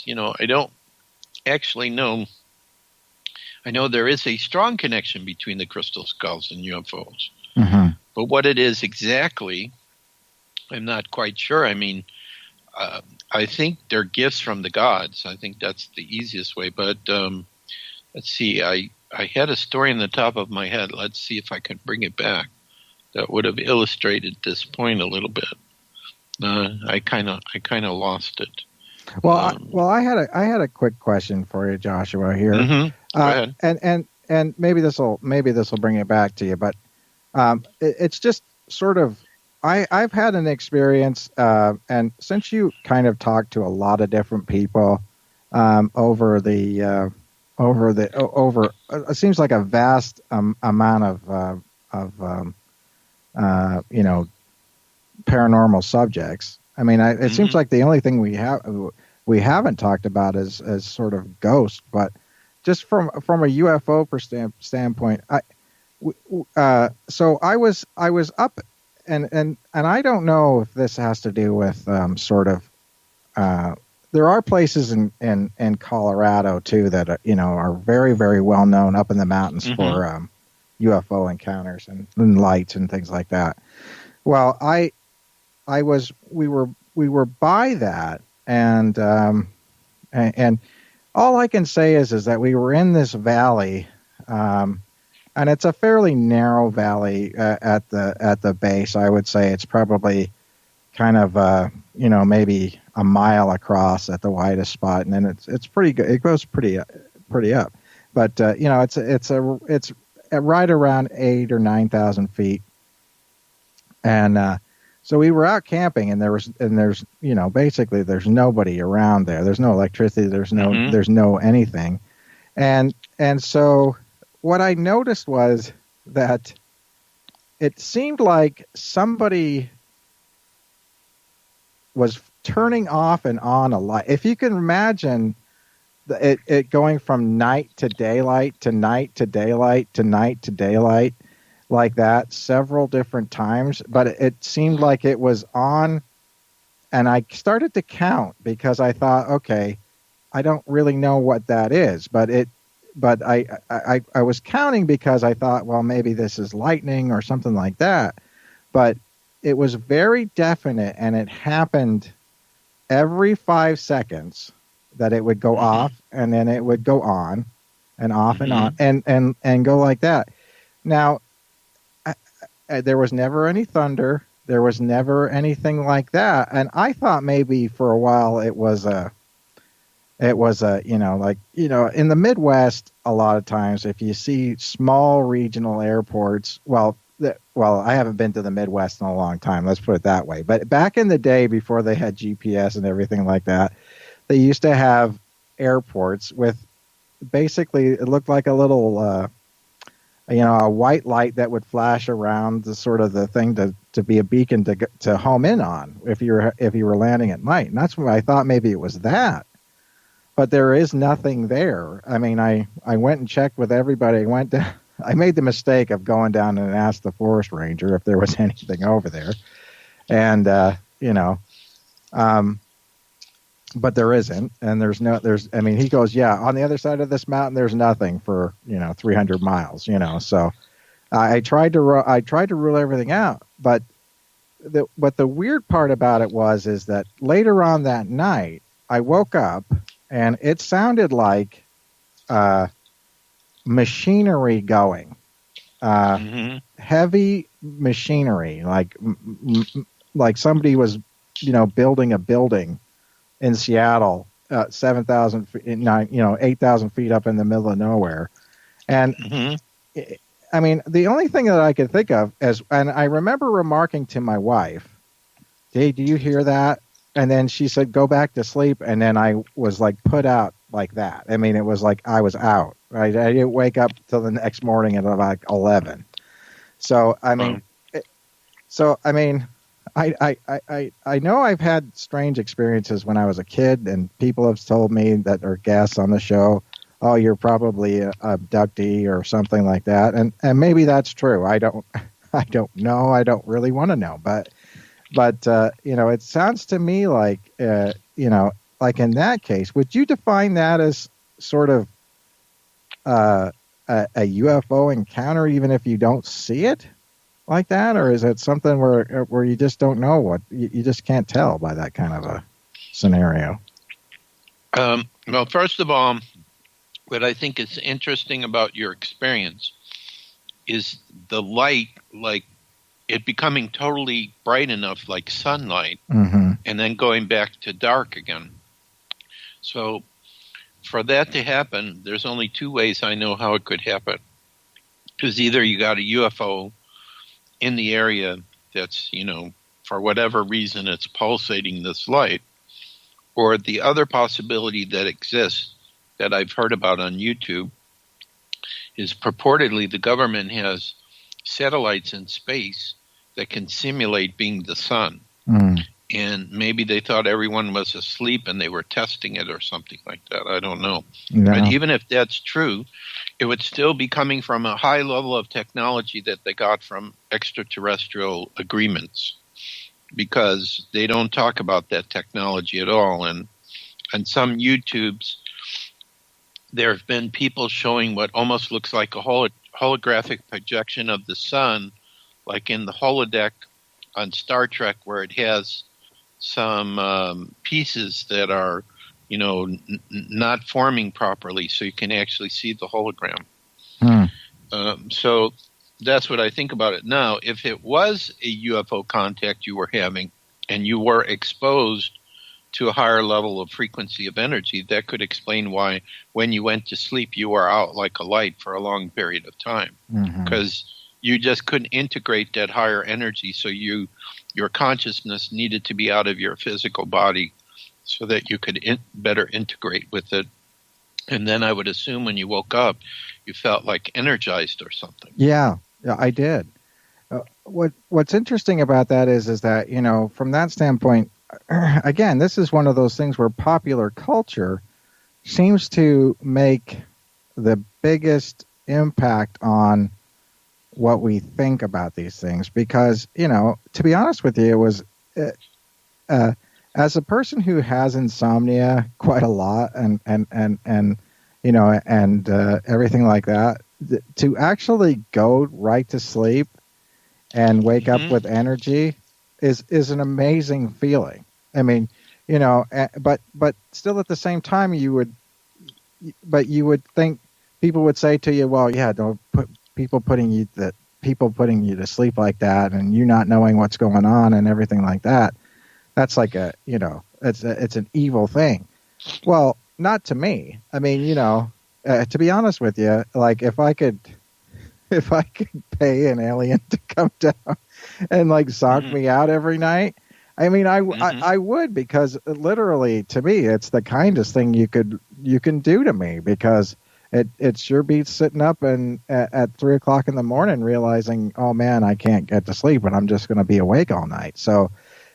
I don't actually know. I know there is a strong connection between the crystal skulls and UFOs. Mm-hmm. But what it is exactly, I'm not quite sure. I mean, I think they're gifts from the gods. I think that's the easiest way. But let's see. I had a story in the top of my head. Let's see if I can bring it back. That would have illustrated this point a little bit. I kind of lost it. Well, I had a quick question for you, Joshua. Here, Go ahead. And maybe this will bring it back to you, but it's just sort of I've had an experience, and since you kind of talked to a lot of different people over it seems like a vast amount of paranormal subjects. I mean, it seems like the only thing we haven't talked about is sort of ghosts, but just from a UFO standpoint, so I was up, and I don't know if this has to do with there are places in Colorado too that are very, very well known up in the mountains for UFO encounters and lights and things like that. Well, we were by that, and all I can say is that we were in this valley, and it's a fairly narrow valley at the base. I would say it's probably kind of maybe a mile across at the widest spot, and then it's pretty good. It goes pretty up, but it's right around 8,000 or 9,000 feet, and so we were out camping, and there's basically there's nobody around there. There's no electricity. There's no anything, and so what I noticed was that it seemed like somebody was turning off and on a light. If you can imagine it going from night to daylight to night to daylight to night to daylight like that several different times, but it seemed like it was on, and I started to count because I thought, okay, I don't really know what that is, but I was counting because I thought, well, maybe this is lightning or something like that, but it was very definite, and it happened every 5 seconds that it would go off, and then it would go on and off and on and go like that. Now, there was never any thunder. There was never anything like that. And I thought maybe for a while it was in the Midwest, a lot of times if you see small regional airports, well, I haven't been to the Midwest in a long time. Let's put it that way. But back in the day, before they had GPS and everything like that, they used to have airports with basically, it looked like a little, a white light that would flash around the sort of the thing to be a beacon to home in on if you were landing at night. And that's what I thought maybe it was that. But there is nothing there. I mean, I went and checked with everybody. I made the mistake of going down and asked the forest ranger if there was anything over there. And, but there isn't. And he goes, yeah, on the other side of this mountain, there's nothing for, 300 miles, So I tried to rule everything out. But the weird part about it is that later on that night, I woke up and it sounded like, machinery going, heavy machinery, like somebody was, building a building in Seattle, 7,000 feet, 8,000 feet up in the middle of nowhere. And I mean, the only thing that I could think of and I remember remarking to my wife, "Hey, do you hear that?" And then she said, "Go back to sleep." And then I was put out like that. I mean, it was like I was out. Right? I didn't wake up till the next morning at about 11. So I mean, I know I've had strange experiences when I was a kid, and people have told me that are guests on the show, "Oh, you're probably a abductee or something like that," and maybe that's true. I don't know. I don't really want to know, but it sounds to me like like in that case, would you define that as sort of a UFO encounter, even if you don't see it like that, or is it something where you just don't know what you just can't tell by that kind of a scenario? Well, first of all, what I think is interesting about your experience is the light, like it becoming totally bright enough, like sunlight, and then going back to dark again. So for that to happen, there's only two ways I know how it could happen. Because either you got a UFO in the area that's, for whatever reason it's pulsating this light, or the other possibility that exists that I've heard about on YouTube is purportedly the government has satellites in space that can simulate being the sun. And maybe they thought everyone was asleep and they were testing it or something like that. I don't know. But even if that's true, it would still be coming from a high level of technology that they got from extraterrestrial agreements, because they don't talk about that technology at all. And on some YouTubes, there have been people showing what almost looks like a holographic projection of the sun, like in the holodeck on Star Trek, where it has some pieces that are, not forming properly, so you can actually see the hologram. So that's what I think about it. Now, if it was a UFO contact you were having and you were exposed to a higher level of frequency of energy, that could explain why when you went to sleep you were out like a light for a long period of time, because you just couldn't integrate that higher energy, so your consciousness needed to be out of your physical body so that you could better integrate with it. And then I would assume when you woke up, you felt like energized or something. Yeah, I did. What's interesting about that is that, from that standpoint, again, this is one of those things where popular culture seems to make the biggest impact on what we think about these things. Because, to be honest with you, it was, as a person who has insomnia quite a lot and everything like that, to actually go right to sleep and wake up with energy is an amazing feeling. I mean, but still at the same time you would think people would say to you, well, yeah, don't put people putting you to sleep like that and you not knowing what's going on and everything like that. That's like it's an evil thing. Well, not to me. I mean, to be honest with you, like if I could pay an alien to come down and like sock me out every night, I mean, I would, because literally to me, it's the kindest thing you can do to me, because it sure beats sitting up and at 3 o'clock in the morning realizing, oh man, I can't get to sleep and I'm just going to be awake all night. So,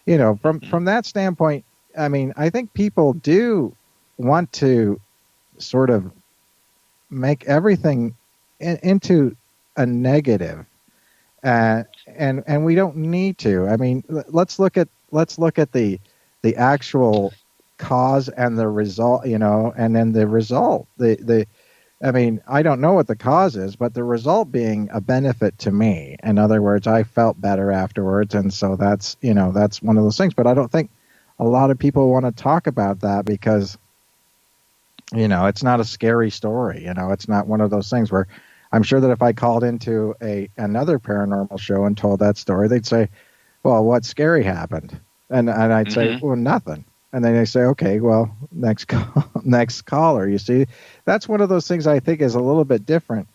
from that standpoint, I mean, I think people do want to sort of make everything into a negative, and we don't need to. I mean, let's look at the actual cause and the result, and then the result. I mean, I don't know what the cause is, but the result being a benefit to me. In other words, I felt better afterwards, and so that's one of those things. But I don't think a lot of people want to talk about that because, it's not a scary story. It's not one of those things where I'm sure that if I called into another paranormal show and told that story, they'd say, well, what scary happened? And I'd say, well, nothing. And then they say, okay, well, next caller. You see, that's one of those things I think is a little bit different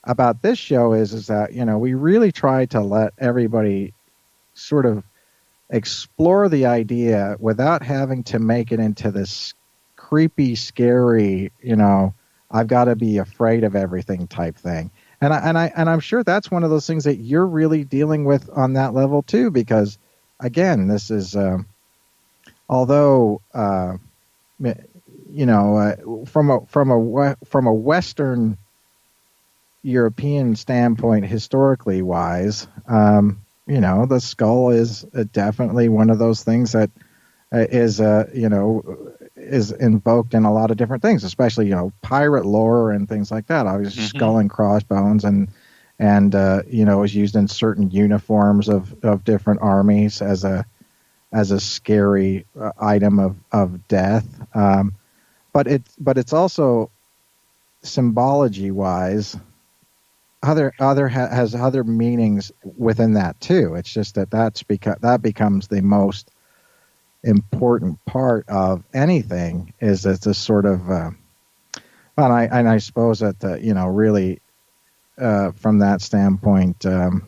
about this show is that, we really try to let everybody sort of explore the idea without having to make it into this creepy, scary, I've got to be afraid of everything type thing. And I'm sure that's one of those things that you're really dealing with on that level too, because again, this is, although, from a Western European standpoint, historically wise, the skull is definitely one of those things that is, is invoked in a lot of different things, especially pirate lore and things like that. Obviously, skull and crossbones, and is used in certain uniforms of different armies as a scary item of death. But it's also symbology wise has other meanings within that too. It's just that becomes the most important part of anything, is it's a sort of I suppose that really from that standpoint, that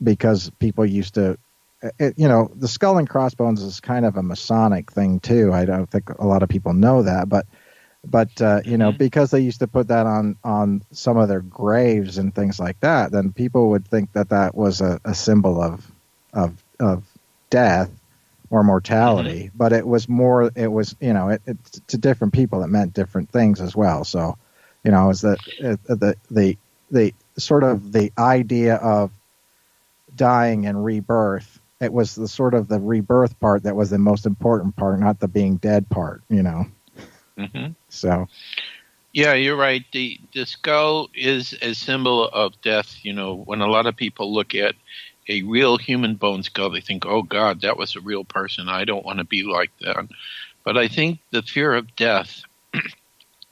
because people used to the skull and crossbones is kind of a Masonic thing too. I don't think a lot of people know that, but because they used to put that on some of their graves and things like that, then people would think that was a symbol of death or mortality. But it was to different people it meant different things as well. So it was the sort of the idea of dying and rebirth. It was the sort of the rebirth part that was the most important part, not the being dead part. So, yeah, you're right. The skull is a symbol of death. When a lot of people look at a real human bone skull, they think, "Oh God, that was a real person. I don't want to be like that." But I think the fear of death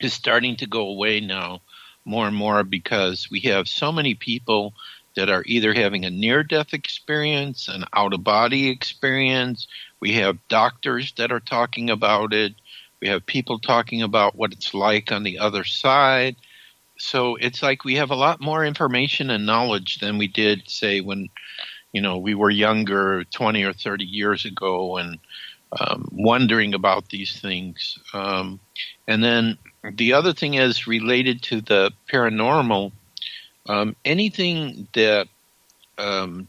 is starting to go away now, more and more, because we have so many people that are either having a near-death experience, an out-of-body experience. We have doctors that are talking about it. We have people talking about what it's like on the other side. So it's like we have a lot more information and knowledge than we did, say, when we were younger, 20 or 30 years ago, and wondering about these things. And then the other thing is related to the paranormal. Anything that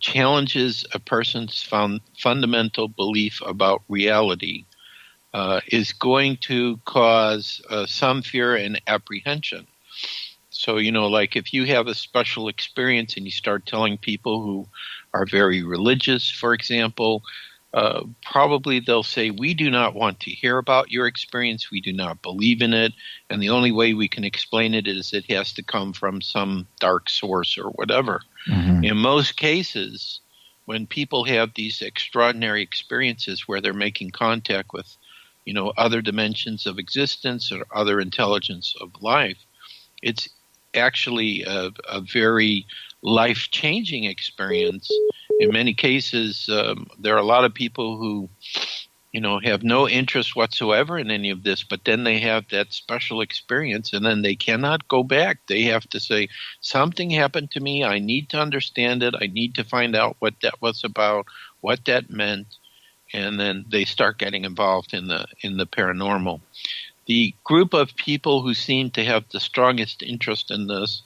challenges a person's fundamental belief about reality is going to cause some fear and apprehension. So, like if you have a special experience and you start telling people who are very religious, for example, probably they'll say, "We do not want to hear about your experience. We do not believe in it. And the only way we can explain it is it has to come from some dark source or whatever." Mm-hmm. In most cases, when people have these extraordinary experiences where they're making contact with other dimensions of existence or other intelligence of life, it's actually a very life-changing experience. In many cases, there are a lot of people who, have no interest whatsoever in any of this, but then they have that special experience and then they cannot go back. They have to say, something happened to me. I need to understand it. I need to find out what that was about, what that meant. And then they start getting involved in the paranormal. The group of people who seem to have the strongest interest in this,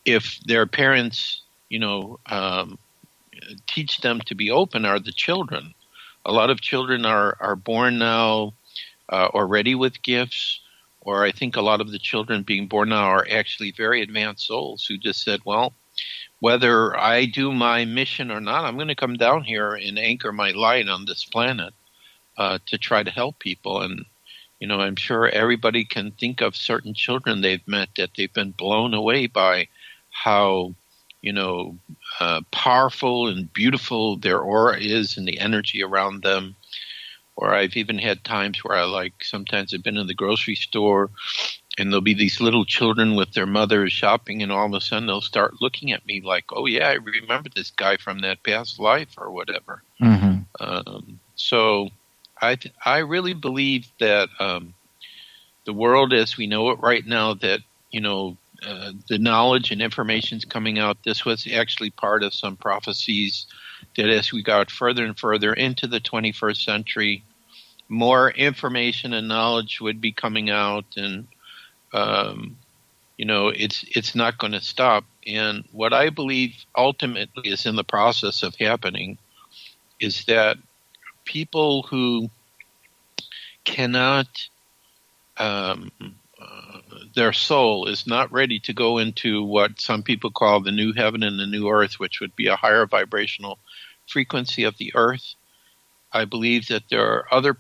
if their parents, teach them to be open, are the children. A lot of children are born now already with gifts, or I think a lot of the children being born now are actually very advanced souls who just said, well, whether I do my mission or not, I'm going to come down here and anchor my light on this planet to try to help people. And, I'm sure everybody can think of certain children they've met that they've been blown away by how, powerful and beautiful their aura is and the energy around them. Or I've even had times where sometimes I've been in the grocery store and there'll be these little children with their mothers shopping, and all of a sudden they'll start looking at me like, "Oh yeah, I remember this guy from that past life," or whatever. Mm-hmm. So I really believe that the world as we know it right now, that the knowledge and information is coming out. This was actually part of some prophecies that as we got further and further into the 21st century, more information and knowledge would be coming out, and it's not going to stop. And what I believe ultimately is in the process of happening is that people who cannot, their soul is not ready to go into what some people call the new heaven and the new earth, which would be a higher vibrational frequency of the earth. I believe that there are other